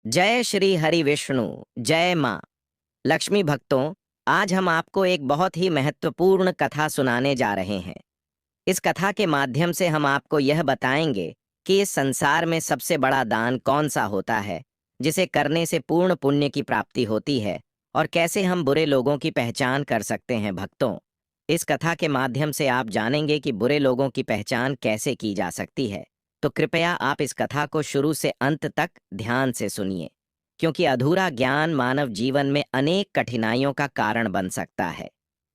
जय श्री हरि विष्णु। जय माँ लक्ष्मी। भक्तों, आज हम आपको एक बहुत ही महत्वपूर्ण कथा सुनाने जा रहे हैं। इस कथा के माध्यम से हम आपको यह बताएंगे कि इस संसार में सबसे बड़ा दान कौन सा होता है, जिसे करने से पूर्ण पुण्य की प्राप्ति होती है, और कैसे हम बुरे लोगों की पहचान कर सकते हैं। भक्तों, इस कथा के माध्यम से आप जानेंगे कि बुरे लोगों की पहचान कैसे की जा सकती है। तो कृपया आप इस कथा को शुरू से अंत तक ध्यान से सुनिए, क्योंकि अधूरा ज्ञान मानव जीवन में अनेक कठिनाइयों का कारण बन सकता है।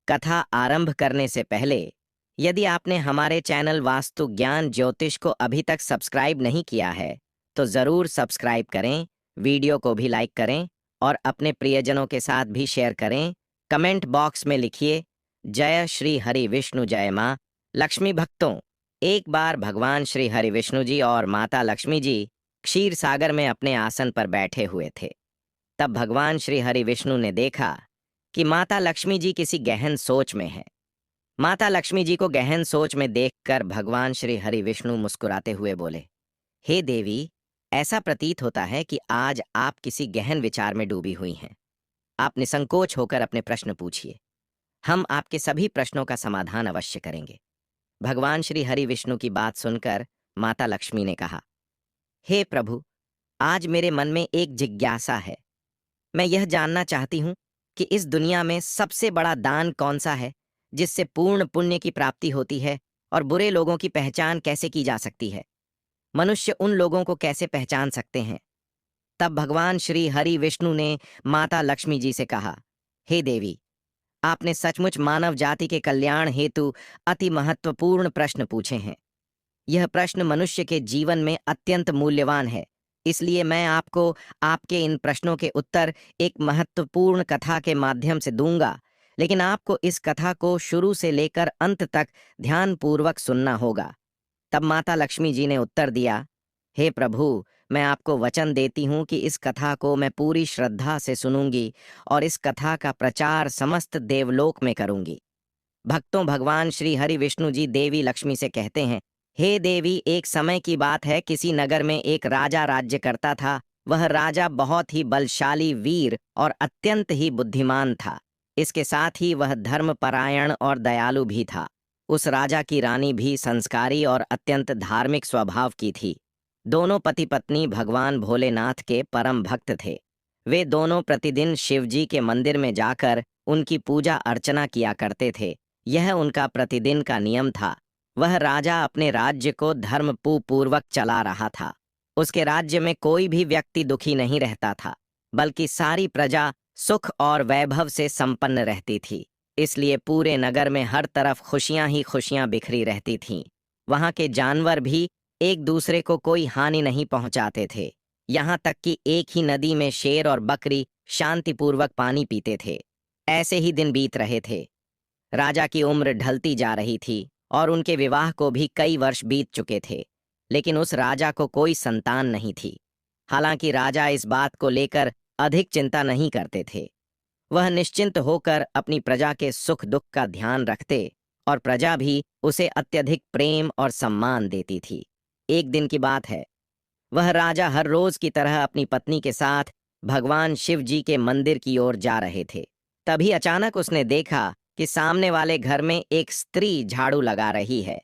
कथा आरंभ करने से पहले, यदि आपने हमारे चैनल वास्तु ज्ञान ज्योतिष को अभी तक सब्सक्राइब नहीं किया है, तो ज़रूर सब्सक्राइब करें, वीडियो को भी लाइक करें और अपने प्रियजनों के साथ भी शेयर करें। कमेंट बॉक्स में लिखिए जय श्री हरि विष्णु जय माँ लक्ष्मी। भक्तों, एक बार भगवान श्री हरि विष्णु जी और माता लक्ष्मी जी क्षीर सागर में अपने आसन पर बैठे हुए थे। तब भगवान श्री हरि विष्णु ने देखा कि माता लक्ष्मी जी किसी गहन सोच में है। माता लक्ष्मी जी को गहन सोच में देखकर भगवान श्री हरि विष्णु मुस्कुराते हुए बोले, हे देवी, ऐसा प्रतीत होता है कि आज आप किसी गहन विचार में डूबी हुई हैं। आप निसंकोच होकर अपने प्रश्न पूछिए, हम आपके सभी प्रश्नों का समाधान अवश्य करेंगे। भगवान श्री हरि विष्णु की बात सुनकर माता लक्ष्मी ने कहा, हे प्रभु, आज मेरे मन में एक जिज्ञासा है। मैं यह जानना चाहती हूँ कि इस दुनिया में सबसे बड़ा दान कौन सा है, जिससे पूर्ण पुण्य की प्राप्ति होती है, और बुरे लोगों की पहचान कैसे की जा सकती है। मनुष्य उन लोगों को कैसे पहचान सकते हैं। तब भगवान श्री हरि विष्णु ने माता लक्ष्मी जी से कहा, हे देवी, आपने सचमुच मानव जाति के कल्याण हेतु अति महत्वपूर्ण प्रश्न पूछे हैं। यह प्रश्न मनुष्य के जीवन में अत्यंत मूल्यवान है। इसलिए मैं आपको आपके इन प्रश्नों के उत्तर एक महत्वपूर्ण कथा के माध्यम से दूंगा, लेकिन आपको इस कथा को शुरू से लेकर अंत तक ध्यानपूर्वक सुनना होगा। तब माता लक्ष्मी जी ने उत्तर दिया, हे प्रभु, मैं आपको वचन देती हूँ कि इस कथा को मैं पूरी श्रद्धा से सुनूंगी और इस कथा का प्रचार समस्त देवलोक में करूंगी। भक्तों, भगवान श्री हरि विष्णु जी देवी लक्ष्मी से कहते हैं, हे देवी, एक समय की बात है, किसी नगर में एक राजा राज्य करता था। वह राजा बहुत ही बलशाली, वीर और अत्यंत ही बुद्धिमान था। इसके साथ ही वह धर्मपरायण और दयालु भी था। उस राजा की रानी भी संस्कारी और अत्यंत धार्मिक स्वभाव की थी। दोनों पति पत्नी भगवान भोलेनाथ के परम भक्त थे। वे दोनों प्रतिदिन शिवजी के मंदिर में जाकर उनकी पूजा अर्चना किया करते थे। यह उनका प्रतिदिन का नियम था। वह राजा अपने राज्य को धर्मपूर्वक चला रहा था। उसके राज्य में कोई भी व्यक्ति दुखी नहीं रहता था, बल्कि सारी प्रजा सुख और वैभव से संपन्न रहती थी। इसलिए पूरे नगर में हर तरफ खुशियां ही खुशियां बिखरी रहती थीं। वहां के जानवर भी एक दूसरे को कोई हानि नहीं पहुंचाते थे। यहाँ तक कि एक ही नदी में शेर और बकरी शांतिपूर्वक पानी पीते थे। ऐसे ही दिन बीत रहे थे। राजा की उम्र ढलती जा रही थी और उनके विवाह को भी कई वर्ष बीत चुके थे, लेकिन उस राजा को कोई संतान नहीं थी। हालांकि राजा इस बात को लेकर अधिक चिंता नहीं करते थे। वह निश्चिंत होकर अपनी प्रजा के सुख दुख का ध्यान रखते और प्रजा भी उसे अत्यधिक प्रेम और सम्मान देती थी। एक दिन की बात है, वह राजा हर रोज की तरह अपनी पत्नी के साथ भगवान शिव जी के मंदिर की ओर जा रहे थे। तभी अचानक उसने देखा कि सामने वाले घर में एक स्त्री झाड़ू लगा रही है।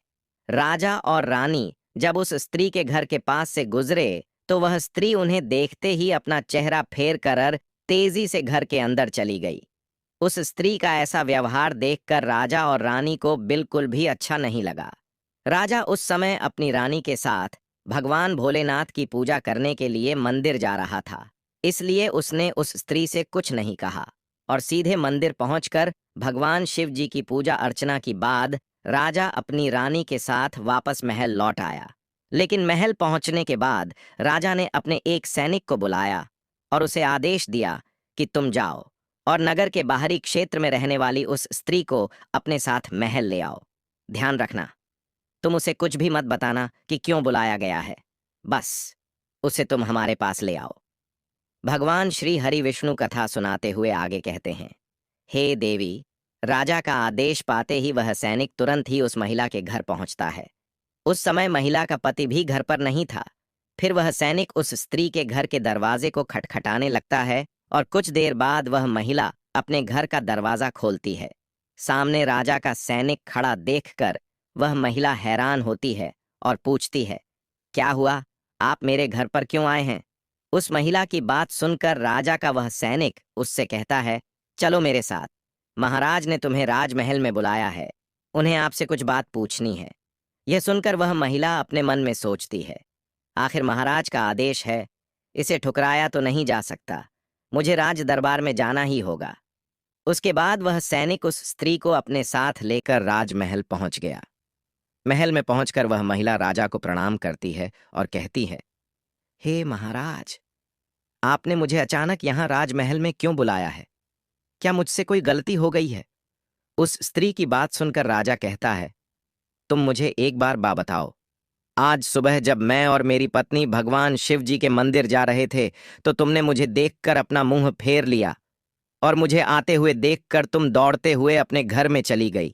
राजा और रानी जब उस स्त्री के घर के पास से गुजरे, तो वह स्त्री उन्हें देखते ही अपना चेहरा फेर कर तेजी से घर के अंदर चली गई। उस स्त्री का ऐसा व्यवहार देखकर राजा और रानी को बिल्कुल भी अच्छा नहीं लगा। राजा उस समय अपनी रानी के साथ भगवान भोलेनाथ की पूजा करने के लिए मंदिर जा रहा था। इसलिए उसने उस स्त्री से कुछ नहीं कहा और सीधे मंदिर पहुंचकर भगवान शिव जी की पूजा अर्चना के बाद राजा अपनी रानी के साथ वापस महल लौट आया। लेकिन महल पहुंचने के बाद राजा ने अपने एक सैनिक को बुलाया और उसे आदेश दिया कि तुम जाओ और नगर के बाहरी क्षेत्र में रहने वाली उस स्त्री को अपने साथ महल ले आओ। ध्यान रखना, तुम उसे कुछ भी मत बताना कि क्यों बुलाया गया है। बस उसे तुम हमारे पास ले आओ। भगवान श्री हरि विष्णु कथा सुनाते हुए आगे कहते हैं, हे देवी, राजा का आदेश पाते ही वह सैनिक तुरंत ही उस महिला के घर पहुंचता है। उस समय महिला का पति भी घर पर नहीं था। फिर वह सैनिक उस स्त्री के घर के दरवाजे को खटखटाने लगता है और कुछ देर बाद वह महिला अपने घर का दरवाजा खोलती है। सामने राजा का सैनिक खड़ा देखकर वह महिला हैरान होती है और पूछती है, क्या हुआ? आप मेरे घर पर क्यों आए हैं? उस महिला की बात सुनकर राजा का वह सैनिक उससे कहता है, चलो मेरे साथ, महाराज ने तुम्हें राजमहल में बुलाया है, उन्हें आपसे कुछ बात पूछनी है। यह सुनकर वह महिला अपने मन में सोचती है, आखिर महाराज का आदेश है, इसे ठुकराया तो नहीं जा सकता, मुझे राज दरबार में जाना ही होगा। उसके बाद वह सैनिक उस स्त्री को अपने साथ लेकर राजमहल पहुंच गया। महल में पहुंचकर वह महिला राजा को प्रणाम करती है और कहती है, हे महाराज, आपने मुझे अचानक यहाँ राजमहल में क्यों बुलाया है? क्या मुझसे कोई गलती हो गई है? उस स्त्री की बात सुनकर राजा कहता है, तुम मुझे एक बार बताओ, आज सुबह जब मैं और मेरी पत्नी भगवान शिव जी के मंदिर जा रहे थे तो तुमने मुझे देखकर अपना मुंह फेर लिया और मुझे आते हुए देखकर तुम दौड़ते हुए अपने घर में चली गई।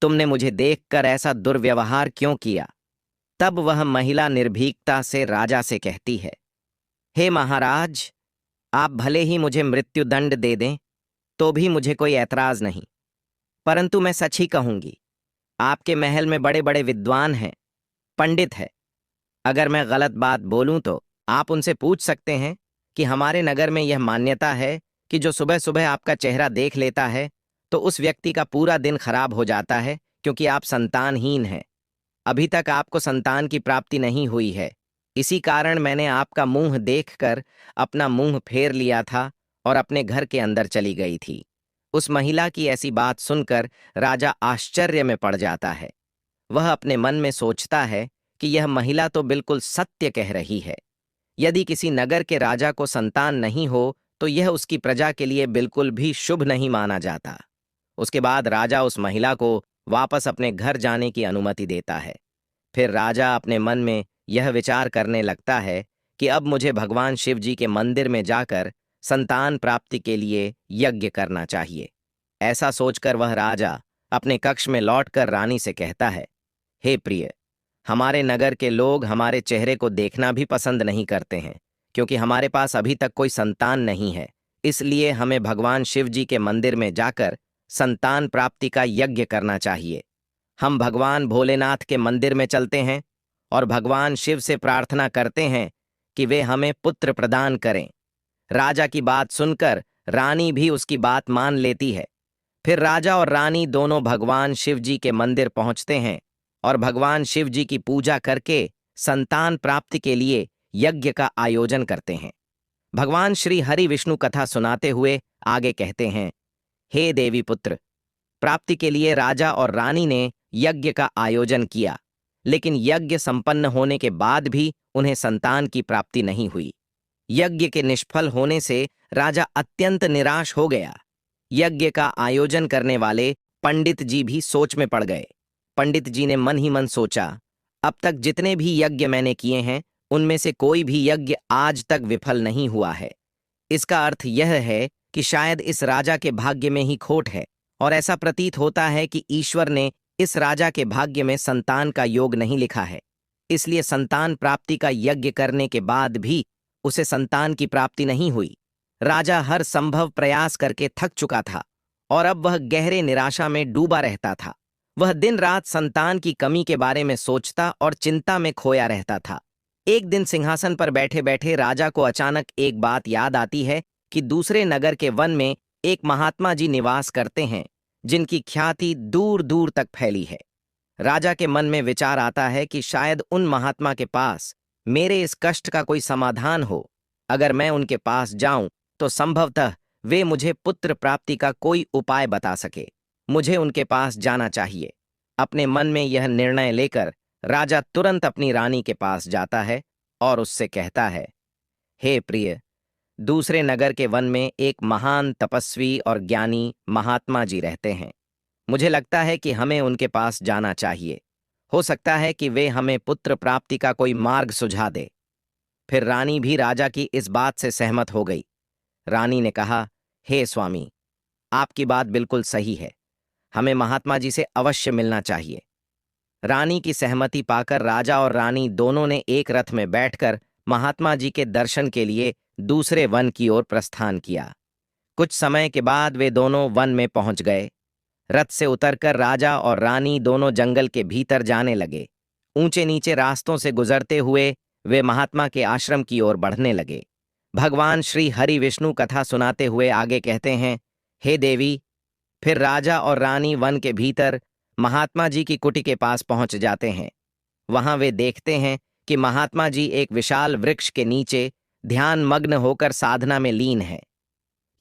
तुमने मुझे देखकर ऐसा दुर्व्यवहार क्यों किया? तब वह महिला निर्भीकता से राजा से कहती है, हे महाराज, आप भले ही मुझे मृत्युदंड दे दें तो भी मुझे कोई ऐतराज नहीं, परंतु मैं सच ही कहूंगी, आपके महल में बड़े बड़े विद्वान हैं, पंडित है। अगर मैं गलत बात बोलूं तो आप उनसे पूछ सकते हैं कि हमारे नगर में यह मान्यता है कि जो सुबह सुबह आपका चेहरा देख लेता है तो उस व्यक्ति का पूरा दिन खराब हो जाता है, क्योंकि आप संतानहीन हैं। अभी तक आपको संतान की प्राप्ति नहीं हुई है, इसी कारण मैंने आपका मुंह देखकर अपना मुंह फेर लिया था और अपने घर के अंदर चली गई थी। उस महिला की ऐसी बात सुनकर राजा आश्चर्य में पड़ जाता है। वह अपने मन में सोचता है कि यह महिला तो बिल्कुल सत्य कह रही है। यदि किसी नगर के राजा को संतान नहीं हो तो यह उसकी प्रजा के लिए बिल्कुल भी शुभ नहीं माना जाता। उसके बाद राजा उस महिला को वापस अपने घर जाने की अनुमति देता है। फिर राजा अपने मन में यह विचार करने लगता है कि अब मुझे भगवान शिव जी के मंदिर में जाकर संतान प्राप्ति के लिए यज्ञ करना चाहिए। ऐसा सोचकर वह राजा अपने कक्ष में लौटकर रानी से कहता है, हे प्रिय, हमारे नगर के लोग हमारे चेहरे को देखना भी पसंद नहीं करते हैं, क्योंकि हमारे पास अभी तक कोई संतान नहीं है। इसलिए हमें भगवान शिव जी के मंदिर में जाकर संतान प्राप्ति का यज्ञ करना चाहिए। हम भगवान भोलेनाथ के मंदिर में चलते हैं और भगवान शिव से प्रार्थना करते हैं कि वे हमें पुत्र प्रदान करें। राजा की बात सुनकर रानी भी उसकी बात मान लेती है। फिर राजा और रानी दोनों भगवान शिव जी के मंदिर पहुंचते हैं और भगवान शिव जी की पूजा करके संतान प्राप्ति के लिए यज्ञ का आयोजन करते हैं। भगवान श्री हरि विष्णु कथा सुनाते हुए आगे कहते हैं, हे देवी पुत्र, प्राप्ति के लिए राजा और रानी ने यज्ञ का आयोजन किया, लेकिन यज्ञ संपन्न होने के बाद भी उन्हें संतान की प्राप्ति नहीं हुई। यज्ञ के निष्फल होने से राजा अत्यंत निराश हो गया। यज्ञ का आयोजन करने वाले पंडित जी भी सोच में पड़ गए। पंडित जी ने मन ही मन सोचा, अब तक जितने भी यज्ञ मैंने किए हैं उनमें से कोई भी यज्ञ आज तक विफल नहीं हुआ है। इसका अर्थ यह है कि शायद इस राजा के भाग्य में ही खोट है, और ऐसा प्रतीत होता है कि ईश्वर ने इस राजा के भाग्य में संतान का योग नहीं लिखा है। इसलिए संतान प्राप्ति का यज्ञ करने के बाद भी उसे संतान की प्राप्ति नहीं हुई। राजा हर संभव प्रयास करके थक चुका था और अब वह गहरे निराशा में डूबा रहता था। वह दिन रात संतान की कमी के बारे में सोचता और चिंता में खोया रहता था। एक दिन सिंहासन पर बैठे बैठे राजा को अचानक एक बात याद आती है कि दूसरे नगर के वन में एक महात्मा जी निवास करते हैं, जिनकी ख्याति दूर दूर तक फैली है। राजा के मन में विचार आता है कि शायद उन महात्मा के पास मेरे इस कष्ट का कोई समाधान हो। अगर मैं उनके पास जाऊं तो संभवतः वे मुझे पुत्र प्राप्ति का कोई उपाय बता सके। मुझे उनके पास जाना चाहिए। अपने मन में यह निर्णय लेकर राजा तुरंत अपनी रानी के पास जाता है और उससे कहता है, हे प्रिय, दूसरे नगर के वन में एक महान तपस्वी और ज्ञानी महात्मा जी रहते हैं। मुझे लगता है कि हमें उनके पास जाना चाहिए। हो सकता है कि वे हमें पुत्र प्राप्ति का कोई मार्ग सुझा दे। फिर रानी भी राजा की इस बात से सहमत हो गई। रानी ने कहा, हे स्वामी, आपकी बात बिल्कुल सही है, हमें महात्मा जी से अवश्य मिलना चाहिए। रानी की सहमति पाकर राजा और रानी दोनों ने एक रथ में बैठकर महात्मा जी के दर्शन के लिए दूसरे वन की ओर प्रस्थान किया। कुछ समय के बाद वे दोनों वन में पहुंच गए। रथ से उतरकर राजा और रानी दोनों जंगल के भीतर जाने लगे। ऊंचे नीचे रास्तों से गुजरते हुए वे महात्मा के आश्रम की ओर बढ़ने लगे। भगवान श्री हरि विष्णु कथा सुनाते हुए आगे कहते हैं, हे देवी। फिर राजा और रानी वन के भीतर महात्मा जी की कुटी के पास पहुंच जाते हैं। वहां वे देखते हैं कि महात्मा जी एक विशाल वृक्ष के नीचे ध्यान मग्न होकर साधना में लीन है।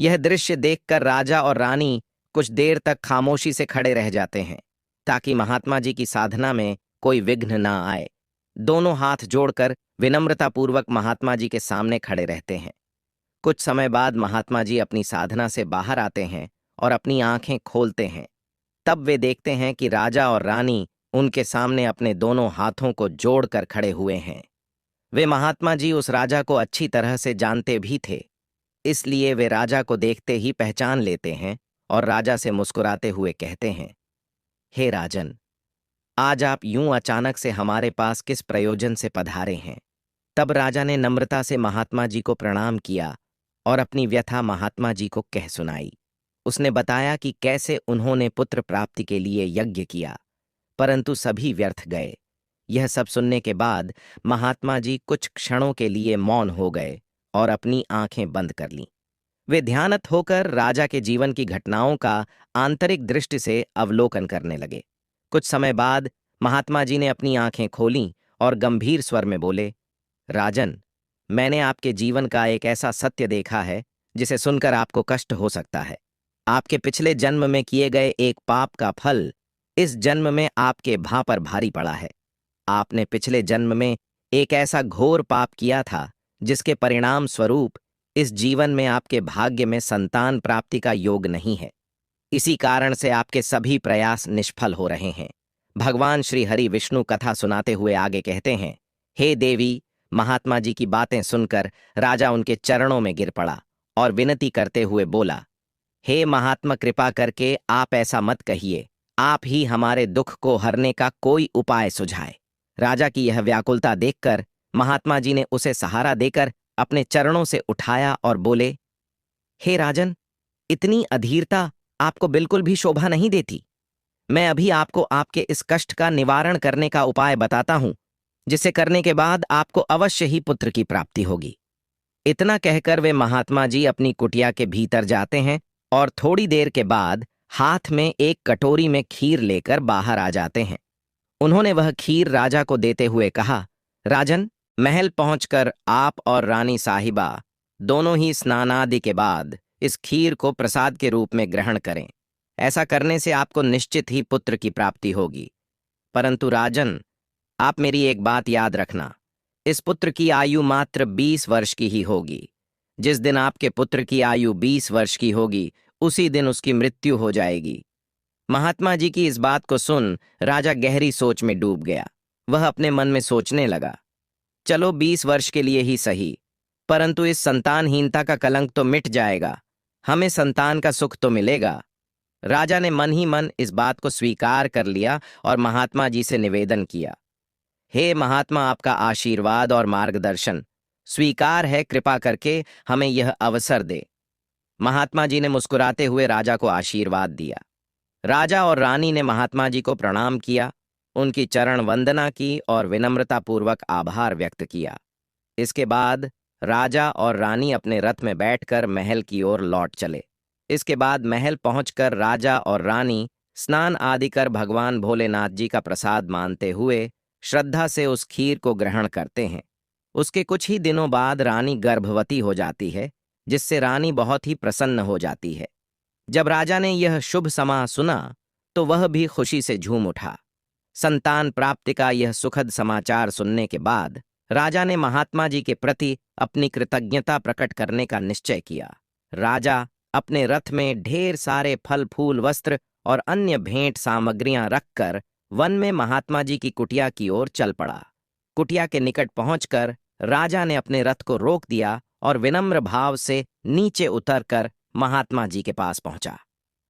यह दृश्य देखकर राजा और रानी कुछ देर तक खामोशी से खड़े रह जाते हैं, ताकि महात्मा जी की साधना में कोई विघ्न ना आए। दोनों हाथ जोड़कर विनम्रतापूर्वक महात्मा जी के सामने खड़े रहते हैं। कुछ समय बाद महात्मा जी अपनी साधना से बाहर आते हैं और अपनी आंखें खोलते हैं। तब वे देखते हैं कि राजा और रानी उनके सामने अपने दोनों हाथों को जोड़कर खड़े हुए हैं। वे महात्मा जी उस राजा को अच्छी तरह से जानते भी थे, इसलिए वे राजा को देखते ही पहचान लेते हैं और राजा से मुस्कुराते हुए कहते हैं, हे राजन, आज आप यूं अचानक से हमारे पास किस प्रयोजन से पधारे हैं? तब राजा ने नम्रता से महात्मा जी को प्रणाम किया और अपनी व्यथा महात्मा जी को कह सुनाई। उसने बताया कि कैसे उन्होंने पुत्र प्राप्ति के लिए यज्ञ किया, परंतु सभी व्यर्थ गए। यह सब सुनने के बाद महात्मा जी कुछ क्षणों के लिए मौन हो गए और अपनी आंखें बंद कर लीं। वे ध्यानस्थ होकर राजा के जीवन की घटनाओं का आंतरिक दृष्टि से अवलोकन करने लगे। कुछ समय बाद महात्मा जी ने अपनी आंखें खोलीं और गंभीर स्वर में बोले, राजन, मैंने आपके जीवन का एक ऐसा सत्य देखा है जिसे सुनकर आपको कष्ट हो सकता है। आपके पिछले जन्म में किए गए एक पाप का फल इस जन्म में आपके भां पर भारी पड़ा है। आपने पिछले जन्म में एक ऐसा घोर पाप किया था जिसके परिणाम स्वरूप इस जीवन में आपके भाग्य में संतान प्राप्ति का योग नहीं है। इसी कारण से आपके सभी प्रयास निष्फल हो रहे हैं। भगवान श्री हरि विष्णु कथा सुनाते हुए आगे कहते हैं, हे देवी। महात्मा जी की बातें सुनकर राजा उनके चरणों में गिर पड़ा और विनती करते हुए बोला, हे महात्मा, कृपा करके आप ऐसा मत कहिए। आप ही हमारे दुख को हरने का कोई उपाय सुझाए। राजा की यह व्याकुलता देखकर महात्मा जी ने उसे सहारा देकर अपने चरणों से उठाया और बोले, हे राजन, इतनी अधीरता आपको बिल्कुल भी शोभा नहीं देती। मैं अभी आपको आपके इस कष्ट का निवारण करने का उपाय बताता हूं, जिसे करने के बाद आपको अवश्य ही पुत्र की प्राप्ति होगी। इतना कहकर वे महात्मा जी अपनी कुटिया के भीतर जाते हैं और थोड़ी देर के बाद हाथ में एक कटोरी में खीर लेकर बाहर आ जाते हैं। उन्होंने वह खीर राजा को देते हुए कहा, राजन, महल पहुंचकर आप और रानी साहिबा दोनों ही स्नानादि के बाद इस खीर को प्रसाद के रूप में ग्रहण करें। ऐसा करने से आपको निश्चित ही पुत्र की प्राप्ति होगी। परंतु राजन, आप मेरी एक बात याद रखना, इस पुत्र की आयु मात्र 20 वर्ष की ही होगी। जिस दिन आपके पुत्र की आयु 20 वर्ष की होगी, उसी दिन उसकी मृत्यु हो जाएगी। महात्मा जी की इस बात को सुन राजा गहरी सोच में डूब गया। वह अपने मन में सोचने लगा, चलो 20 वर्ष के लिए ही सही, परंतु इस संतानहीनता का कलंक तो मिट जाएगा, हमें संतान का सुख तो मिलेगा। राजा ने मन ही मन इस बात को स्वीकार कर लिया और महात्मा जी से निवेदन किया, हे महात्मा, आपका आशीर्वाद और मार्गदर्शन स्वीकार है, कृपा करके हमें यह अवसर दे। महात्मा जी ने मुस्कुराते हुए राजा को आशीर्वाद दिया। राजा और रानी ने महात्मा जी को प्रणाम किया, उनकी चरण वंदना की और विनम्रतापूर्वक आभार व्यक्त किया। इसके बाद राजा और रानी अपने रथ में बैठकर महल की ओर लौट चले। इसके बाद महल पहुंचकर राजा और रानी स्नान आदि कर भगवान भोलेनाथ जी का प्रसाद मानते हुए श्रद्धा से उस खीर को ग्रहण करते हैं। उसके कुछ ही दिनों बाद रानी गर्भवती हो जाती है, जिससे रानी बहुत ही प्रसन्न हो जाती है। जब राजा ने यह शुभ समाचार सुना तो वह भी खुशी से झूम उठा। संतान प्राप्ति का यह सुखद समाचार सुनने के बाद राजा ने महात्मा जी के प्रति अपनी कृतज्ञता प्रकट करने का निश्चय किया। राजा अपने रथ में ढेर सारे फल फूल वस्त्र और अन्य भेंट सामग्रियां रखकर वन में महात्मा जी की कुटिया की ओर चल पड़ा। कुटिया के निकट पहुंचकर राजा ने अपने रथ को रोक दिया और विनम्र भाव से नीचे उतरकर महात्मा जी के पास पहुंचा।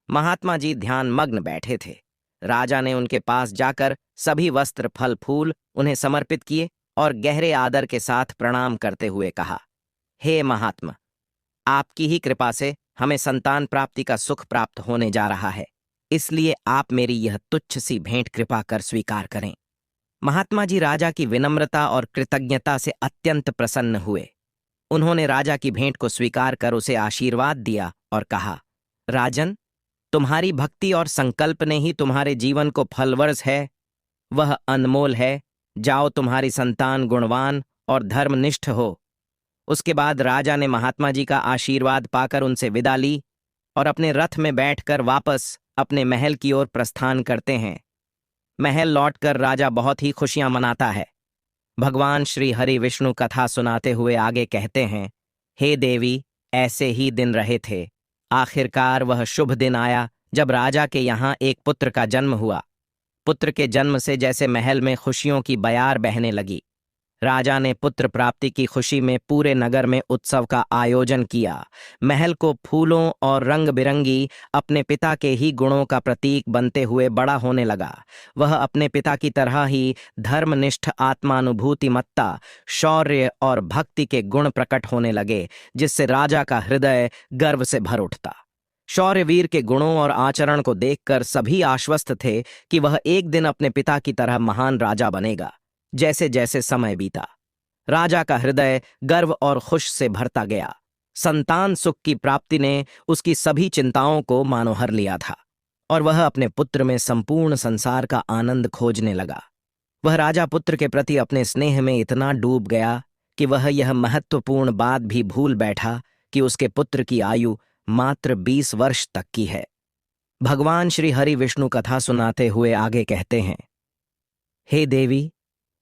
महात्मा जी ध्यान मग्न बैठे थे। राजा ने उनके पास जाकर सभी वस्त्र फल फूल उन्हें समर्पित किए और गहरे आदर के साथ प्रणाम करते हुए कहा, हे महात्मा, आपकी ही कृपा से हमें संतान प्राप्ति का सुख प्राप्त होने जा रहा है, इसलिए आप मेरी यह तुच्छ सी भेंट कृपा कर स्वीकार करें। महात्मा जी राजा की विनम्रता और कृतज्ञता से अत्यंत प्रसन्न हुए। उन्होंने राजा की भेंट को स्वीकार कर उसे आशीर्वाद दिया और कहा, राजन, तुम्हारी भक्ति और संकल्प ने ही तुम्हारे जीवन को फलवर्ष है, वह अनमोल है। जाओ, तुम्हारी संतान गुणवान और धर्मनिष्ठ हो। उसके बाद राजा ने महात्मा जी का आशीर्वाद पाकर उनसे विदा ली और अपने रथ में बैठकर वापस अपने महल की ओर प्रस्थान करते हैं। महल लौटकर राजा बहुत ही खुशियां मनाता है। भगवान श्री हरि विष्णु कथा सुनाते हुए आगे कहते हैं, हे देवी, ऐसे ही दिन रहे थे। आखिरकार वह शुभ दिन आया जब राजा के यहाँ एक पुत्र का जन्म हुआ। पुत्र के जन्म से जैसे महल में खुशियों की बयार बहने लगी। राजा ने पुत्र प्राप्ति की खुशी में पूरे नगर में उत्सव का आयोजन किया। महल को फूलों और रंग बिरंगी अपने पिता के ही गुणों का प्रतीक बनते हुए बड़ा होने लगा। वह अपने पिता की तरह ही धर्मनिष्ठ, आत्मानुभूतिमत्ता, शौर्य और भक्ति के गुण प्रकट होने लगे, जिससे राजा का हृदय गर्व से भर उठता। शौर्यवीर के गुणों और आचरण को देखकर सभी आश्वस्त थे कि वह एक दिन अपने पिता की तरह महान राजा बनेगा। जैसे जैसे समय बीता, राजा का हृदय गर्व और खुश से भरता गया। संतान सुख की प्राप्ति ने उसकी सभी चिंताओं को मानो हर लिया था और वह अपने पुत्र में संपूर्ण संसार का आनंद खोजने लगा। वह राजा पुत्र के प्रति अपने स्नेह में इतना डूब गया कि वह यह महत्वपूर्ण बात भी भूल बैठा कि उसके पुत्र की आयु मात्र 20 वर्ष तक की है। भगवान श्री हरि विष्णु कथा सुनाते हुए आगे कहते हैं, हे देवी,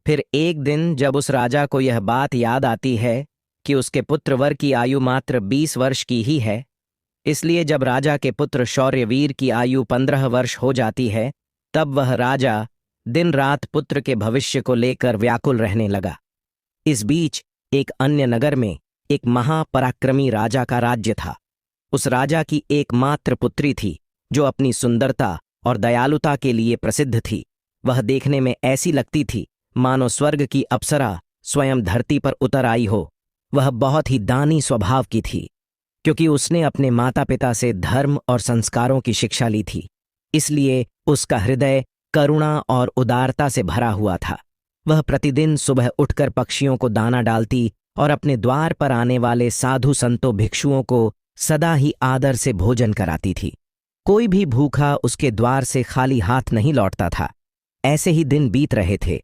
फिर एक दिन जब उस राजा को यह बात याद आती है कि उसके पुत्रवर की आयु मात्र 20 वर्ष की ही है, इसलिए जब राजा के पुत्र शौर्यवीर की आयु 15 वर्ष हो जाती है, तब वह राजा दिन रात पुत्र के भविष्य को लेकर व्याकुल रहने लगा। इस बीच एक अन्य नगर में एक महापराक्रमी राजा का राज्य था। उस राजा की एकमात्र पुत्री थी जो अपनी सुंदरता और दयालुता के लिए प्रसिद्ध थी। वह देखने में ऐसी लगती थी मानो स्वर्ग की अप्सरा स्वयं धरती पर उतर आई हो। वह बहुत ही दानी स्वभाव की थी, क्योंकि उसने अपने माता पिता से धर्म और संस्कारों की शिक्षा ली थी। इसलिए उसका हृदय करुणा और उदारता से भरा हुआ था। वह प्रतिदिन सुबह उठकर पक्षियों को दाना डालती और अपने द्वार पर आने वाले साधु संतों भिक्षुओं को सदा ही आदर से भोजन कराती थी। कोई भी भूखा उसके द्वार से खाली हाथ नहीं लौटता था। ऐसे ही दिन बीत रहे थे।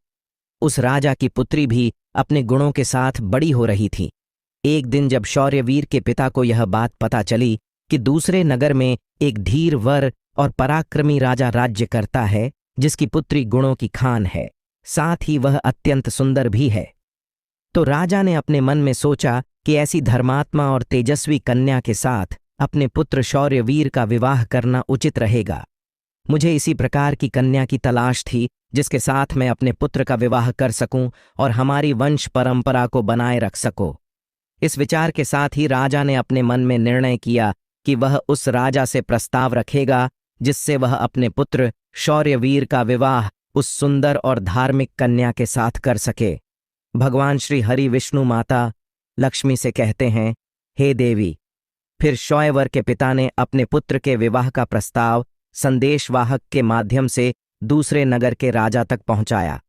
उस राजा की पुत्री भी अपने गुणों के साथ बड़ी हो रही थी। एक दिन जब शौर्यवीर के पिता को यह बात पता चली कि दूसरे नगर में एक धीर वर और पराक्रमी राजा राज्य करता है, जिसकी पुत्री गुणों की खान है, साथ ही वह अत्यंत सुंदर भी है, तो राजा ने अपने मन में सोचा कि ऐसी धर्मात्मा और तेजस्वी कन्या के साथ अपने पुत्र शौर्यवीर का विवाह करना उचित रहेगा। मुझे इसी प्रकार की कन्या की तलाश थी जिसके साथ मैं अपने पुत्र का विवाह कर सकूं और हमारी वंश परंपरा को बनाए रख सकूं। इस विचार के साथ ही राजा ने अपने मन में निर्णय किया कि वह उस राजा से प्रस्ताव रखेगा जिससे वह अपने पुत्र शौर्यवीर का विवाह उस सुंदर और धार्मिक कन्या के साथ कर सके। भगवान श्री हरि विष्णु माता लक्ष्मी से कहते हैं, हे देवी, फिर शौर्यवर के पिता ने अपने पुत्र के विवाह का प्रस्ताव संदेशवाहक के माध्यम से दूसरे नगर के राजा तक पहुंचाया।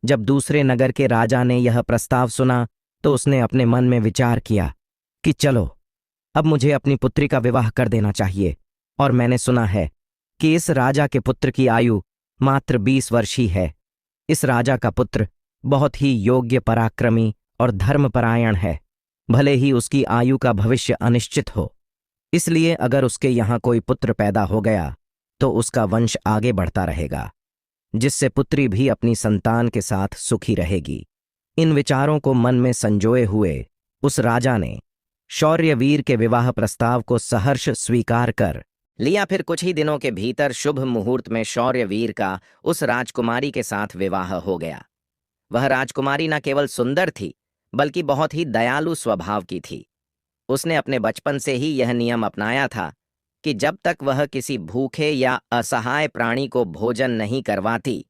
जब दूसरे नगर के राजा ने यह प्रस्ताव सुना तो उसने अपने मन में विचार किया कि चलो, अब मुझे अपनी पुत्री का विवाह कर देना चाहिए, और मैंने सुना है कि इस राजा के पुत्र की आयु मात्र 20 वर्ष ही है। इस राजा का पुत्र बहुत ही योग्य, पराक्रमी और धर्मपरायण है, भले ही उसकी आयु का भविष्य अनिश्चित हो। इसलिए अगर उसके यहाँ कोई पुत्र पैदा हो गया तो उसका वंश आगे बढ़ता रहेगा, जिससे पुत्री भी अपनी संतान के साथ सुखी रहेगी। इन विचारों को मन में संजोए हुए उस राजा ने शौर्यवीर के विवाह प्रस्ताव को सहर्ष स्वीकार कर लिया। फिर कुछ ही दिनों के भीतर शुभ मुहूर्त में शौर्यवीर का उस राजकुमारी के साथ विवाह हो गया। वह राजकुमारी न केवल सुंदर थी बल्कि बहुत ही दयालु स्वभाव की थी। उसने अपने बचपन से ही यह नियम अपनाया था कि जब तक वह किसी भूखे या असहाय प्राणी को भोजन नहीं करवाती,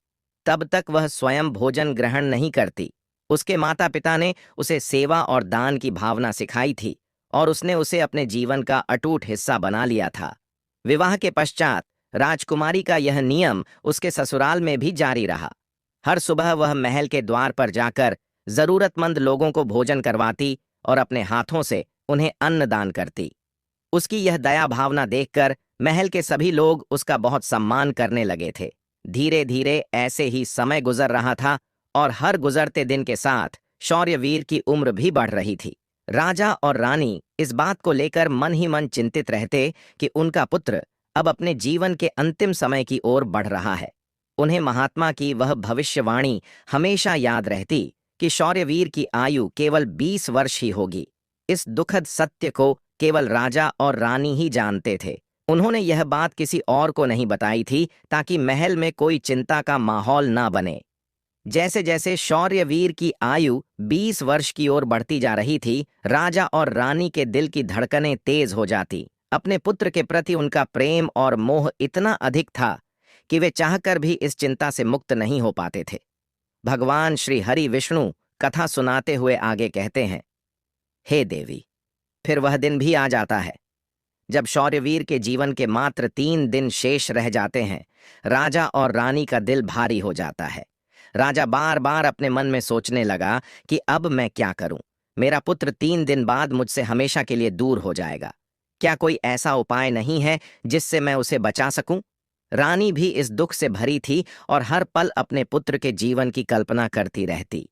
तब तक वह स्वयं भोजन ग्रहण नहीं करती। उसके माता पिता ने उसे सेवा और दान की भावना सिखाई थी और उसने उसे अपने जीवन का अटूट हिस्सा बना लिया था। विवाह के पश्चात राजकुमारी का यह नियम उसके ससुराल में भी जारी रहा। हर सुबह वह महल के द्वार पर जाकर जरूरतमंद लोगों को भोजन करवाती और अपने हाथों से उन्हें अन्न दान करती। उसकी यह दया भावना देखकर महल के सभी लोग उसका बहुत सम्मान करने लगे थे। धीरे धीरे ऐसे ही समय गुजर रहा था और हर गुजरते दिन के साथ शौर्यवीर की उम्र भी बढ़ रही थी। राजा और रानी इस बात को लेकर मन ही मन चिंतित रहते कि उनका पुत्र अब अपने जीवन के अंतिम समय की ओर बढ़ रहा है। उन्हें महात्मा की वह भविष्यवाणी हमेशा याद रहती कि शौर्यवीर की आयु केवल 20 वर्ष ही होगी। इस दुखद सत्य को केवल राजा और रानी ही जानते थे। उन्होंने यह बात किसी और को नहीं बताई थी ताकि महल में कोई चिंता का माहौल ना बने। जैसे जैसे शौर्यवीर की आयु 20 वर्ष की ओर बढ़ती जा रही थी, राजा और रानी के दिल की धड़कनें तेज हो जाती। अपने पुत्र के प्रति उनका प्रेम और मोह इतना अधिक था कि वे चाहकर भी इस चिंता से मुक्त नहीं हो पाते थे। भगवान श्री हरि विष्णु कथा सुनाते हुए आगे कहते हैं, हे देवी, फिर वह दिन भी आ जाता है जब शौर्यवीर के जीवन के मात्र 3 दिन शेष रह जाते हैं। राजा और रानी का दिल भारी हो जाता है। राजा बार बार अपने मन में सोचने लगा कि अब मैं क्या करूं। मेरा पुत्र 3 दिन बाद मुझसे हमेशा के लिए दूर हो जाएगा। क्या कोई ऐसा उपाय नहीं है जिससे मैं उसे बचा सकूं? रानी भी इस दुख से भरी थी और हर पल अपने पुत्र के जीवन की कल्पना करती रहती।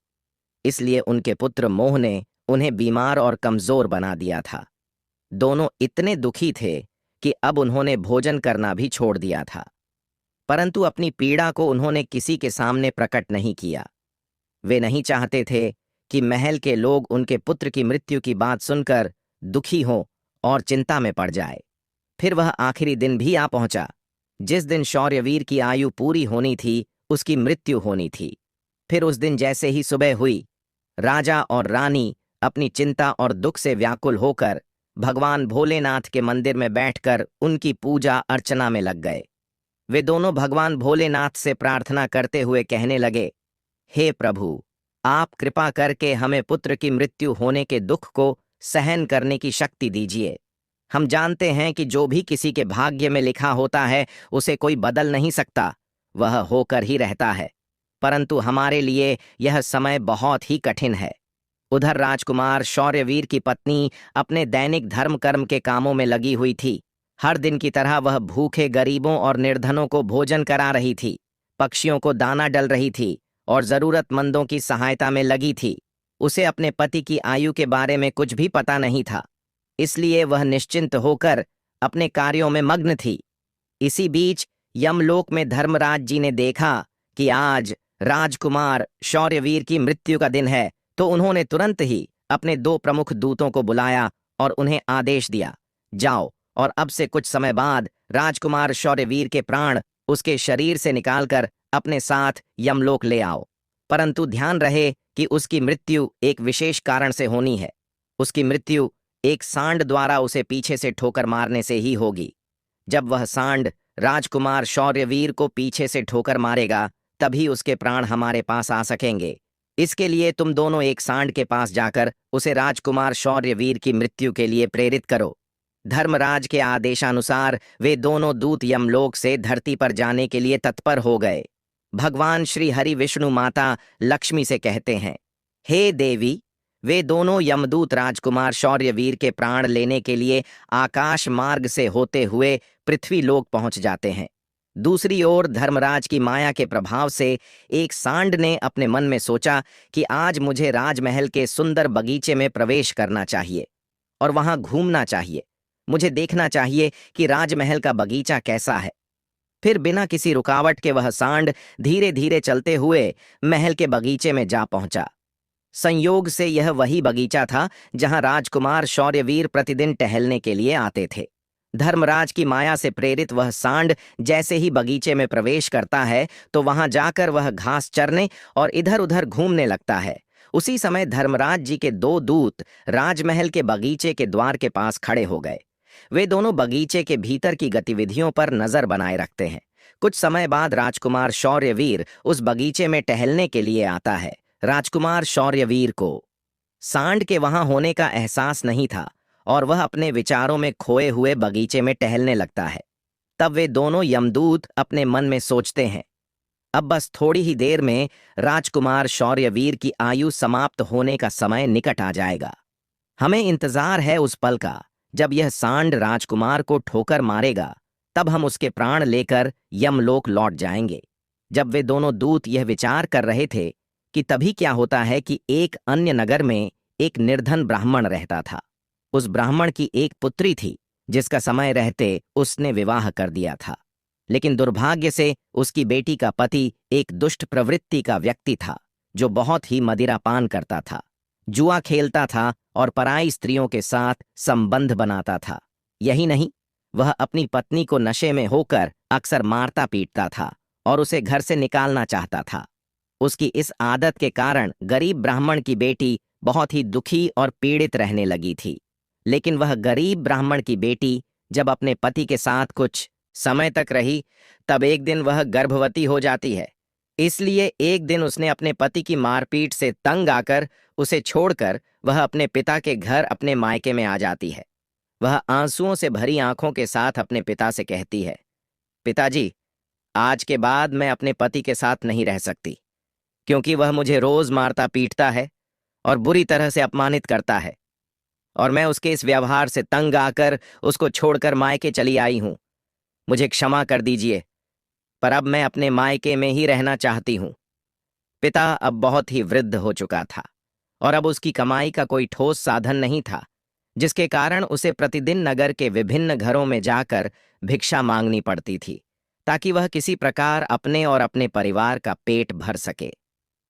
इसलिए उनके पुत्र मोह ने उन्हें बीमार और कमजोर बना दिया था। दोनों इतने दुखी थे कि अब उन्होंने भोजन करना भी छोड़ दिया था। परंतु अपनी पीड़ा को उन्होंने किसी के सामने प्रकट नहीं किया। वे नहीं चाहते थे कि महल के लोग उनके पुत्र की मृत्यु की बात सुनकर दुखी हों और चिंता में पड़ जाए। फिर वह आखिरी दिन भी आ पहुंचा जिस दिन शौर्यवीर की आयु पूरी होनी थी, उसकी मृत्यु होनी थी। फिर उस दिन जैसे ही सुबह हुई, राजा और रानी अपनी चिंता और दुख से व्याकुल होकर भगवान भोलेनाथ के मंदिर में बैठकर उनकी पूजा अर्चना में लग गए। वे दोनों भगवान भोलेनाथ से प्रार्थना करते हुए कहने लगे, हे प्रभु, आप कृपा करके हमें पुत्र की मृत्यु होने के दुख को सहन करने की शक्ति दीजिए। हम जानते हैं कि जो भी किसी के भाग्य में लिखा होता है उसे कोई बदल नहीं सकता, वह होकर ही रहता है। परंतु हमारे लिए यह समय बहुत ही कठिन है। उधर राजकुमार शौर्यवीर की पत्नी अपने दैनिक धर्म कर्म के कामों में लगी हुई थी। हर दिन की तरह वह भूखे गरीबों और निर्धनों को भोजन करा रही थी, पक्षियों को दाना डल रही थी और जरूरतमंदों की सहायता में लगी थी। उसे अपने पति की आयु के बारे में कुछ भी पता नहीं था, इसलिए वह निश्चिंत होकर अपने कार्यों में मग्न थी। इसी बीच यमलोक में धर्मराज जी ने देखा कि आज राजकुमार शौर्यवीर की मृत्यु का दिन है, तो उन्होंने तुरंत ही अपने 2 प्रमुख दूतों को बुलाया और उन्हें आदेश दिया, जाओ और अब से कुछ समय बाद राजकुमार शौर्यवीर के प्राण उसके शरीर से निकालकर अपने साथ यमलोक ले आओ। परंतु ध्यान रहे कि उसकी मृत्यु एक विशेष कारण से होनी है। उसकी मृत्यु एक सांड द्वारा उसे पीछे से ठोकर मारने से ही होगी। जब वह सांड राजकुमार शौर्यवीर को पीछे से ठोकर मारेगा, तभी उसके प्राण हमारे पास आ सकेंगे। इसके लिए तुम दोनों एक सांड के पास जाकर उसे राजकुमार शौर्यवीर की मृत्यु के लिए प्रेरित करो। धर्मराज के आदेशानुसार वे दोनों दूत यमलोक से धरती पर जाने के लिए तत्पर हो गए। भगवान श्री हरि विष्णु माता लक्ष्मी से कहते हैं, हे देवी, वे दोनों यमदूत राजकुमार शौर्यवीर के प्राण लेने के लिए आकाश मार्ग से होते हुए पृथ्वी लोक पहुंच जाते हैं। दूसरी ओर धर्मराज की माया के प्रभाव से एक सांड ने अपने मन में सोचा कि आज मुझे राजमहल के सुंदर बगीचे में प्रवेश करना चाहिए और वहां घूमना चाहिए। मुझे देखना चाहिए कि राजमहल का बगीचा कैसा है। फिर बिना किसी रुकावट के वह सांड धीरे धीरे चलते हुए महल के बगीचे में जा पहुंचा। संयोग से यह वही बगीचा था जहां राजकुमार शौर्यवीर प्रतिदिन टहलने के लिए आते थे। धर्मराज की माया से प्रेरित वह सांड जैसे ही बगीचे में प्रवेश करता है तो वहां जाकर वह घास चरने और इधर उधर घूमने लगता है। उसी समय धर्मराज जी के 2 दूत राजमहल के बगीचे के द्वार के पास खड़े हो गए। वे दोनों बगीचे के भीतर की गतिविधियों पर नजर बनाए रखते हैं। कुछ समय बाद राजकुमार शौर्यवीर उस बगीचे में टहलने के लिए आता है। राजकुमार शौर्यवीर को सांड के वहां होने का एहसास नहीं था और वह अपने विचारों में खोए हुए बगीचे में टहलने लगता है। तब वे दोनों यमदूत अपने मन में सोचते हैं, अब बस थोड़ी ही देर में राजकुमार शौर्यवीर की आयु समाप्त होने का समय निकट आ जाएगा। हमें इंतजार है उस पल का जब यह सांड राजकुमार को ठोकर मारेगा, तब हम उसके प्राण लेकर यमलोक लौट जाएंगे। जब वे दोनों दूत यह विचार कर रहे थे कि तभी क्या होता है कि एक अन्य नगर में एक निर्धन ब्राह्मण रहता था। उस ब्राह्मण की एक पुत्री थी जिसका समय रहते उसने विवाह कर दिया था, लेकिन दुर्भाग्य से उसकी बेटी का पति एक दुष्ट प्रवृत्ति का व्यक्ति था जो बहुत ही मदिरापान करता था, जुआ खेलता था और पराई स्त्रियों के साथ संबंध बनाता था। यही नहीं, वह अपनी पत्नी को नशे में होकर अक्सर मारता पीटता था और उसे घर से निकालना चाहता था। उसकी इस आदत के कारण गरीब ब्राह्मण की बेटी बहुत ही दुखी और पीड़ित रहने लगी थी। लेकिन वह गरीब ब्राह्मण की बेटी जब अपने पति के साथ कुछ समय तक रही, तब एक दिन वह गर्भवती हो जाती है। इसलिए एक दिन उसने अपने पति की मारपीट से तंग आकर उसे छोड़कर वह अपने पिता के घर अपने मायके में आ जाती है। वह आंसुओं से भरी आंखों के साथ अपने पिता से कहती है, पिताजी, आज के बाद मैं अपने पति के साथ नहीं रह सकती, क्योंकि वह मुझे रोज मारता पीटता है और बुरी तरह से अपमानित करता है, और मैं उसके इस व्यवहार से तंग आकर उसको छोड़कर मायके चली आई हूं। मुझे क्षमा कर दीजिए, पर अब मैं अपने मायके में ही रहना चाहती हूं। पिता अब बहुत ही वृद्ध हो चुका था और अब उसकी कमाई का कोई ठोस साधन नहीं था, जिसके कारण उसे प्रतिदिन नगर के विभिन्न घरों में जाकर भिक्षा मांगनी पड़ती थी, ताकि वह किसी प्रकार अपने और अपने परिवार का पेट भर सके।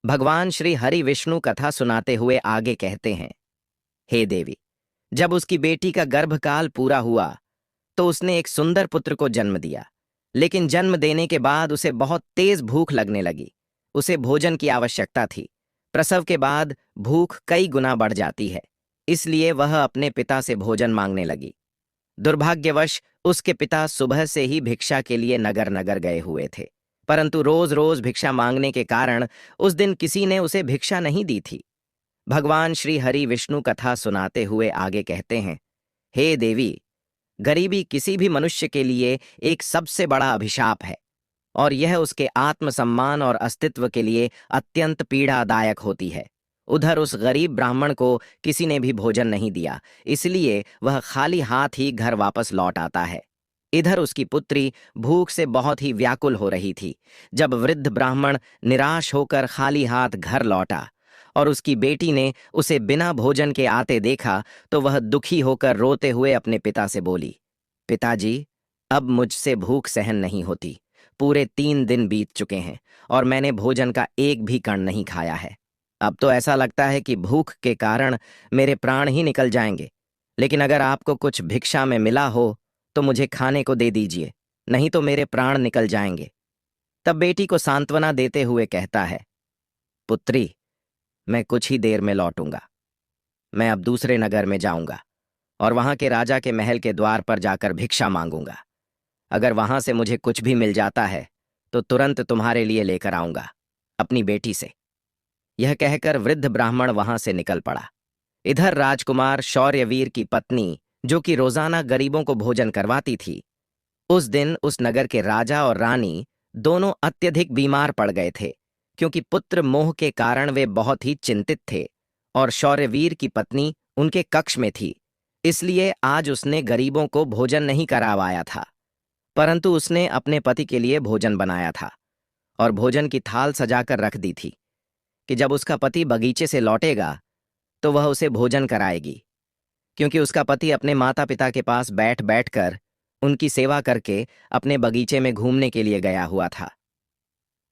भगवान श्री हरि विष्णु कथा सुनाते हुए आगे कहते हैं, हे देवी, जब उसकी बेटी का गर्भकाल पूरा हुआ तो उसने एक सुंदर पुत्र को जन्म दिया, लेकिन जन्म देने के बाद उसे बहुत तेज भूख लगने लगी। उसे भोजन की आवश्यकता थी। प्रसव के बाद भूख कई गुना बढ़ जाती है, इसलिए वह अपने पिता से भोजन मांगने लगी। दुर्भाग्यवश उसके पिता सुबह से ही भिक्षा के लिए नगर नगर गए हुए थे, परंतु रोज रोज भिक्षा मांगने के कारण उस दिन किसी ने उसे भिक्षा नहीं दी थी। भगवान श्री हरि विष्णु कथा सुनाते हुए आगे कहते हैं, हे देवी, गरीबी किसी भी मनुष्य के लिए एक सबसे बड़ा अभिशाप है और यह उसके आत्मसम्मान और अस्तित्व के लिए अत्यंत पीड़ादायक होती है। उधर उस गरीब ब्राह्मण को किसी ने भी भोजन नहीं दिया, इसलिए वह खाली हाथ ही घर वापस लौट आता है। इधर उसकी पुत्री भूख से बहुत ही व्याकुल हो रही थी। जब वृद्ध ब्राह्मण निराश होकर खाली हाथ घर लौटा और उसकी बेटी ने उसे बिना भोजन के आते देखा, तो वह दुखी होकर रोते हुए अपने पिता से बोली, पिताजी, अब मुझसे भूख सहन नहीं होती। पूरे 3 दिन बीत चुके हैं और मैंने भोजन का एक भी कण नहीं खाया है। अब तो ऐसा लगता है कि भूख के कारण मेरे प्राण ही निकल जाएंगे। लेकिन अगर आपको कुछ भिक्षा में मिला हो तो मुझे खाने को दे दीजिए, नहीं तो मेरे प्राण निकल जाएंगे। तब बेटी को सांत्वना देते हुए कहता है, पुत्री, मैं कुछ ही देर में लौटूंगा। मैं अब दूसरे नगर में जाऊंगा और वहां के राजा के महल के द्वार पर जाकर भिक्षा मांगूंगा। अगर वहां से मुझे कुछ भी मिल जाता है तो तुरंत तुम्हारे लिए लेकर आऊंगा, अपनी बेटी से। यह कहकर वृद्ध ब्राह्मण वहां से निकल पड़ा। इधर राजकुमार शौर्यवीर की पत्नी, जो कि रोजाना गरीबों को भोजन करवाती थी, उस दिन उस नगर के राजा और रानी दोनों अत्यधिक बीमार पड़ गए थे, क्योंकि पुत्र मोह के कारण वे बहुत ही चिंतित थे और शौर्यवीर की पत्नी उनके कक्ष में थी। इसलिए आज उसने गरीबों को भोजन नहीं करवाया था, परंतु उसने अपने पति के लिए भोजन बनाया था और भोजन की थाल सजाकर रख दी थी कि जब उसका पति बगीचे से लौटेगा तो वह उसे भोजन कराएगी, क्योंकि उसका पति अपने माता पिता के पास बैठ बैठकर उनकी सेवा करके अपने बगीचे में घूमने के लिए गया हुआ था।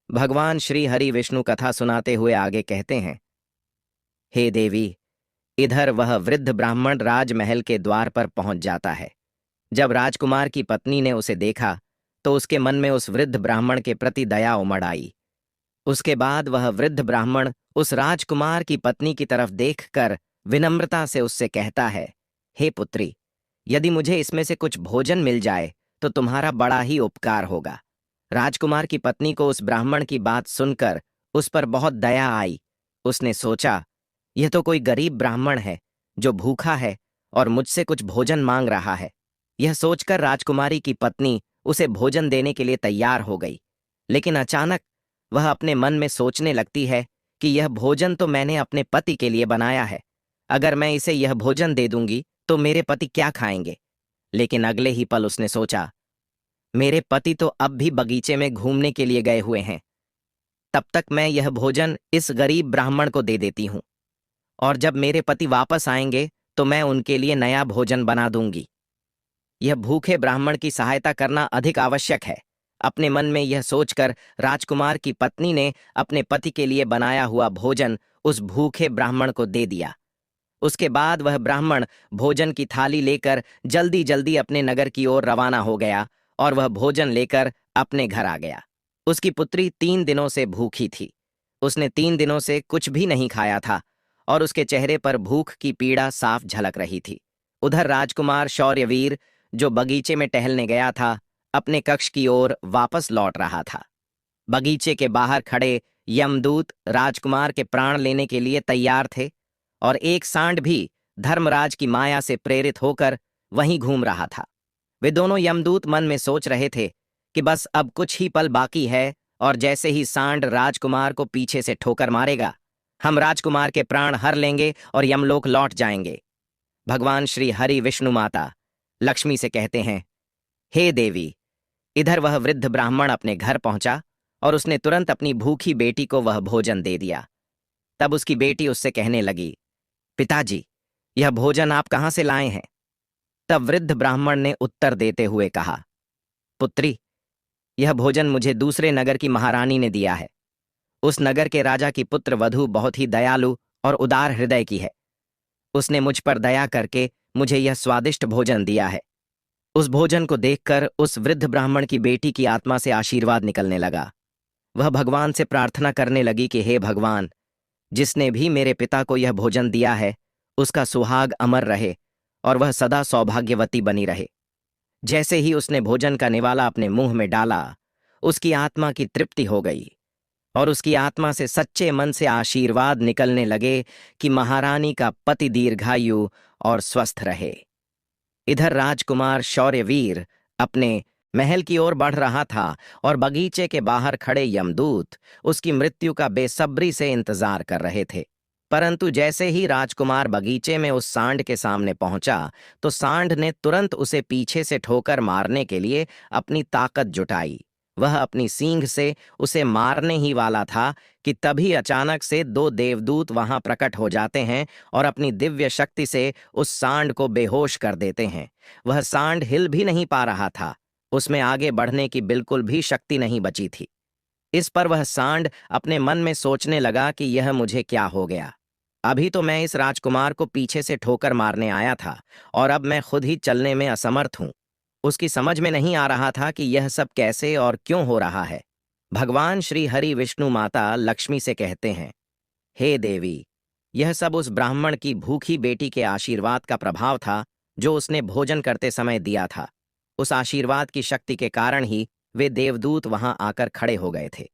भगवान श्री हरि विष्णु कथा सुनाते हुए आगे कहते हैं, हे देवी, इधर वह वृद्ध ब्राह्मण राजमहल के द्वार पर पहुंच जाता है। जब राजकुमार की पत्नी ने उसे देखा तो उसके मन में उस वृद्ध ब्राह्मण के प्रति दया उमड़ आई। उसके बाद वह वृद्ध ब्राह्मण उस राजकुमार की पत्नी की तरफ देखकर विनम्रता से उससे कहता है, हे पुत्री, यदि मुझे इसमें से कुछ भोजन मिल जाए तो तुम्हारा बड़ा ही उपकार होगा। राजकुमार की पत्नी को उस ब्राह्मण की बात सुनकर उस पर बहुत दया आई उसने सोचा, यह तो कोई गरीब ब्राह्मण है जो भूखा है और मुझसे कुछ भोजन मांग रहा है। यह सोचकर राजकुमारी की पत्नी उसे भोजन देने के लिए तैयार हो गई, लेकिन अचानक वह अपने मन में सोचने लगती है कि यह भोजन तो मैंने अपने पति के लिए बनाया है। अगर मैं इसे यह भोजन दे दूंगी तो मेरे पति क्या खाएंगे? लेकिन अगले ही पल उसने सोचा, मेरे पति तो अब भी बगीचे में घूमने के लिए गए हुए हैं। तब तक मैं यह भोजन इस गरीब ब्राह्मण को दे देती हूं, और जब मेरे पति वापस आएंगे तो मैं उनके लिए नया भोजन बना दूंगी। यह भूखे ब्राह्मण की सहायता करना अधिक आवश्यक है। अपने मन में यह सोचकर राजकुमार की पत्नी ने अपने पति के लिए बनाया हुआ भोजन उस भूखे ब्राह्मण को दे दिया। उसके बाद वह ब्राह्मण भोजन की थाली लेकर जल्दी जल्दी अपने नगर की ओर रवाना हो गया और वह भोजन लेकर अपने घर आ गया। उसकी पुत्री 3 दिनों से भूखी थी। उसने 3 दिनों से कुछ भी नहीं खाया था और उसके चेहरे पर भूख की पीड़ा साफ झलक रही थी। उधर राजकुमार शौर्यवीर, जो बगीचे में टहलने गया था, अपने कक्ष की ओर वापस लौट रहा था। बगीचे के बाहर खड़े यमदूत राजकुमार के प्राण लेने के लिए तैयार थे, और एक सांड भी धर्मराज की माया से प्रेरित होकर वहीं घूम रहा था। वे दोनों यमदूत मन में सोच रहे थे कि बस अब कुछ ही पल बाकी है, और जैसे ही सांड राजकुमार को पीछे से ठोकर मारेगा, हम राजकुमार के प्राण हर लेंगे और यमलोक लौट जाएंगे। भगवान श्री हरि विष्णु माता लक्ष्मी से कहते हैं, हे देवी। इधर वह वृद्ध ब्राह्मण अपने घर पहुंचा और उसने तुरंत अपनी भूखी बेटी को वह भोजन दे दिया। तब उसकी बेटी उससे कहने लगी, पिताजी, यह भोजन आप कहां से लाए हैं? तब वृद्ध ब्राह्मण ने उत्तर देते हुए कहा, पुत्री, यह भोजन मुझे दूसरे नगर की महारानी ने दिया है। उस नगर के राजा की पुत्र वधू बहुत ही दयालु और उदार हृदय की है। उसने मुझ पर दया करके मुझे यह स्वादिष्ट भोजन दिया है। उस भोजन को देखकर उस वृद्ध ब्राह्मण की बेटी की आत्मा से आशीर्वाद निकलने लगा। वह भगवान से प्रार्थना करने लगी कि हे भगवान, जिसने भी मेरे पिता को यह भोजन दिया है, उसका सुहाग अमर रहे और वह सदा सौभाग्यवती बनी रहे। जैसे ही उसने भोजन का निवाला अपने मुंह में डाला, उसकी आत्मा की तृप्ति हो गई और उसकी आत्मा से सच्चे मन से आशीर्वाद निकलने लगे कि महारानी का पति दीर्घायु और स्वस्थ रहे। इधर राजकुमार शौर्यवीर अपने महल की ओर बढ़ रहा था और बगीचे के बाहर खड़े यमदूत उसकी मृत्यु का बेसब्री से इंतजार कर रहे थे। परंतु जैसे ही राजकुमार बगीचे में उस सांड के सामने पहुंचा, तो सांड ने तुरंत उसे पीछे से ठोकर मारने के लिए अपनी ताकत जुटाई। वह अपनी सींग से उसे मारने ही वाला था कि तभी अचानक से 2 देवदूत वहां प्रकट हो जाते हैं और अपनी दिव्य शक्ति से उस सांड को बेहोश कर देते हैं। वह सांड हिल भी नहीं पा रहा था, उसमें आगे बढ़ने की बिल्कुल भी शक्ति नहीं बची थी। इस पर वह सांड अपने मन में सोचने लगा कि यह मुझे क्या हो गया। अभी तो मैं इस राजकुमार को पीछे से ठोकर मारने आया था और अब मैं खुद ही चलने में असमर्थ हूं। उसकी समझ में नहीं आ रहा था कि यह सब कैसे और क्यों हो रहा है। भगवान श्री हरि विष्णु माता लक्ष्मी से कहते हैं, हे देवी, यह सब उस ब्राह्मण की भूखी बेटी के आशीर्वाद का प्रभाव था जो उसने भोजन करते समय दिया था। उस आशीर्वाद की शक्ति के कारण ही वे देवदूत वहां आकर खड़े हो गए थे।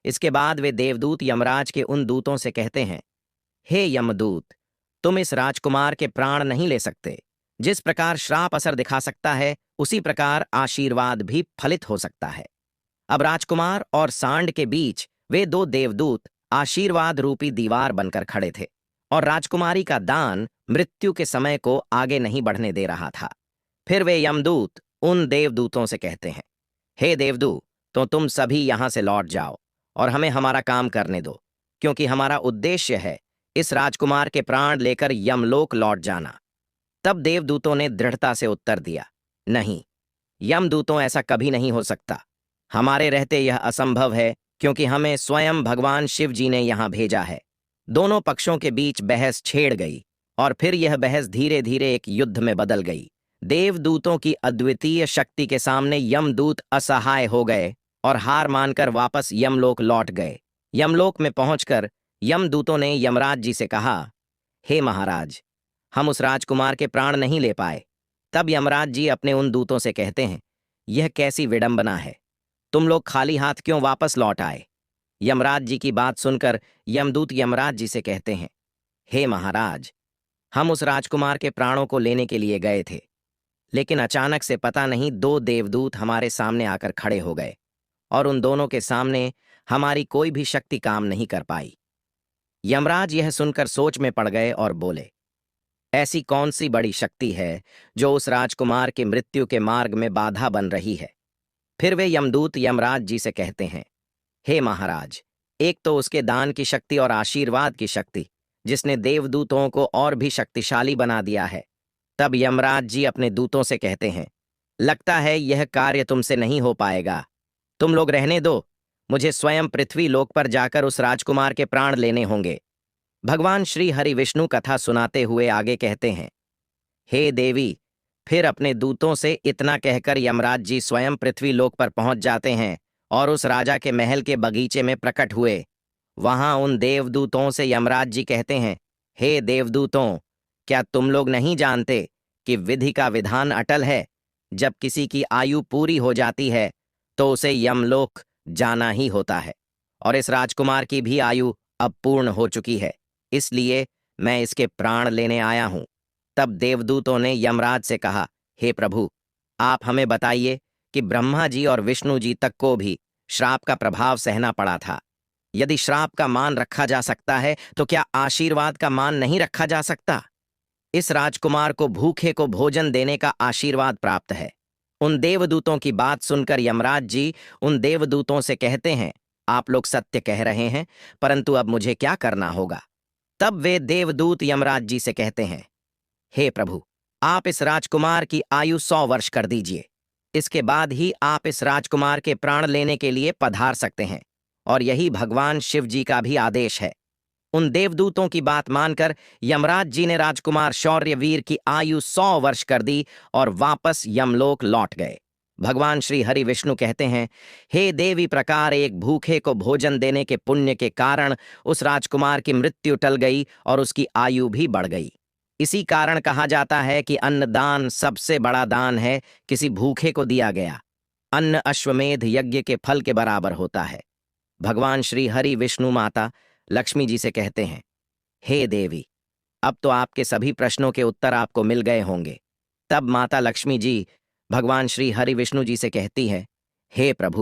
इसके बाद वे देवदूत यमराज के उन दूतों से कहते हैं, हे यमदूत, तुम इस राजकुमार के प्राण नहीं ले सकते। जिस प्रकार श्राप असर दिखा सकता है, उसी प्रकार आशीर्वाद भी फलित हो सकता है। अब राजकुमार और सांड के बीच वे 2 देवदूत आशीर्वाद रूपी दीवार बनकर खड़े थे और राजकुमारी का दान मृत्यु के समय को आगे नहीं बढ़ने दे रहा था। फिर वे यमदूत उन देवदूतों से कहते हैं, हे देवदूत, तो तुम सभी यहां से लौट जाओ और हमें हमारा काम करने दो, क्योंकि हमारा उद्देश्य है इस राजकुमार के प्राण लेकर यमलोक लौट जाना। तब देवदूतों ने दृढ़ता से उत्तर दिया, नहीं, यमदूतों, ऐसा कभी नहीं हो सकता। हमारे रहते यह असंभव है, क्योंकि हमें स्वयं भगवान शिव जी ने यहां भेजा है। दोनों पक्षों के बीच बहस छेड़ गई और फिर यह बहस धीरे धीरे एक युद्ध में बदल गई। देवदूतों की अद्वितीय शक्ति के सामने यमदूत असहाय हो गए और हार मानकर वापस यमलोक लौट गए। यमलोक में पहुंचकर यमदूतों ने यमराज जी से कहा, हे महाराज, हम उस राजकुमार के प्राण नहीं ले पाए। तब यमराज जी अपने उन दूतों से कहते हैं, यह कैसी विडंबना है, तुम लोग खाली हाथ क्यों वापस लौट आए? यमराज जी की बात सुनकर यमदूत यमराज जी से कहते हैं, हे महाराज, हम उस राजकुमार के प्राणों को लेने के लिए गए थे, लेकिन अचानक से पता नहीं दो देवदूत हमारे सामने आकर खड़े हो गए और उन दोनों के सामने हमारी कोई भी शक्ति काम नहीं कर पाई। यमराज यह सुनकर सोच में पड़ गए और बोले, ऐसी कौन सी बड़ी शक्ति है जो उस राजकुमार की मृत्यु के मार्ग में बाधा बन रही है। फिर वे यमदूत यमराज जी से कहते हैं, हे महाराज, एक तो उसके दान की शक्ति और आशीर्वाद की शक्ति, जिसने देवदूतों को और भी शक्तिशाली बना दिया है। तब यमराज जी अपने दूतों से कहते हैं, लगता है यह कार्य तुमसे नहीं हो पाएगा, तुम लोग रहने दो, मुझे स्वयं पृथ्वी लोक पर जाकर उस राजकुमार के प्राण लेने होंगे। भगवान श्री हरि विष्णु कथा सुनाते हुए आगे कहते हैं, हे देवी, फिर अपने दूतों से इतना कहकर यमराज जी स्वयं पृथ्वी लोक पर पहुंच जाते हैं और उस राजा के महल के बगीचे में प्रकट हुए। वहां उन देवदूतों से यमराज जी कहते हैं, हे देवदूतों, क्या तुम लोग नहीं जानते कि विधि का विधान अटल है। जब किसी की आयु पूरी हो जाती है तो उसे यमलोक जाना ही होता है, और इस राजकुमार की भी आयु अब पूर्ण हो चुकी है, इसलिए मैं इसके प्राण लेने आया हूं। तब देवदूतों ने यमराज से कहा, हे प्रभु, आप हमें बताइए कि ब्रह्मा जी और विष्णु जी तक को भी श्राप का प्रभाव सहना पड़ा था। यदि श्राप का मान रखा जा सकता है तो क्या आशीर्वाद का मान नहीं रखा जा सकता। इस राजकुमार को भूखे को भोजन देने का आशीर्वाद प्राप्त है। उन देवदूतों की बात सुनकर यमराज जी उन देवदूतों से कहते हैं, आप लोग सत्य कह रहे हैं, परंतु अब मुझे क्या करना होगा। तब वे देवदूत यमराज जी से कहते हैं, हे प्रभु, आप इस राजकुमार की आयु 100 वर्ष कर दीजिए। इसके बाद ही आप इस राजकुमार के प्राण लेने के लिए पधार सकते हैं, और यही भगवान शिव जी का भी आदेश है। उन देवदूतों की बात मानकर यमराज जी ने राजकुमार शौर्यवीर की आयु 100 वर्ष कर दी और वापस यमलोक लौट गए। भगवान श्री हरि विष्णु कहते हैं, हे देवी प्रकार, एक भूखे को भोजन देने के पुण्य के कारण उस राजकुमार की मृत्यु टल गई और उसकी आयु भी बढ़ गई। इसी कारण कहा जाता है कि अन्नदान सबसे बड़ा दान है किसी भूखे को दिया गया। अन्न अश्वमेध यज्ञ के फल के बराबर होता है। भगवान श्री हरि विष्णु माता लक्ष्मी जी से कहते हैं, हे देवी, अब तो आपके सभी प्रश्नों के उत्तर आपको मिल गए होंगे। तब माता लक्ष्मी जी भगवान श्री हरि विष्णु जी से कहती है, हे प्रभु,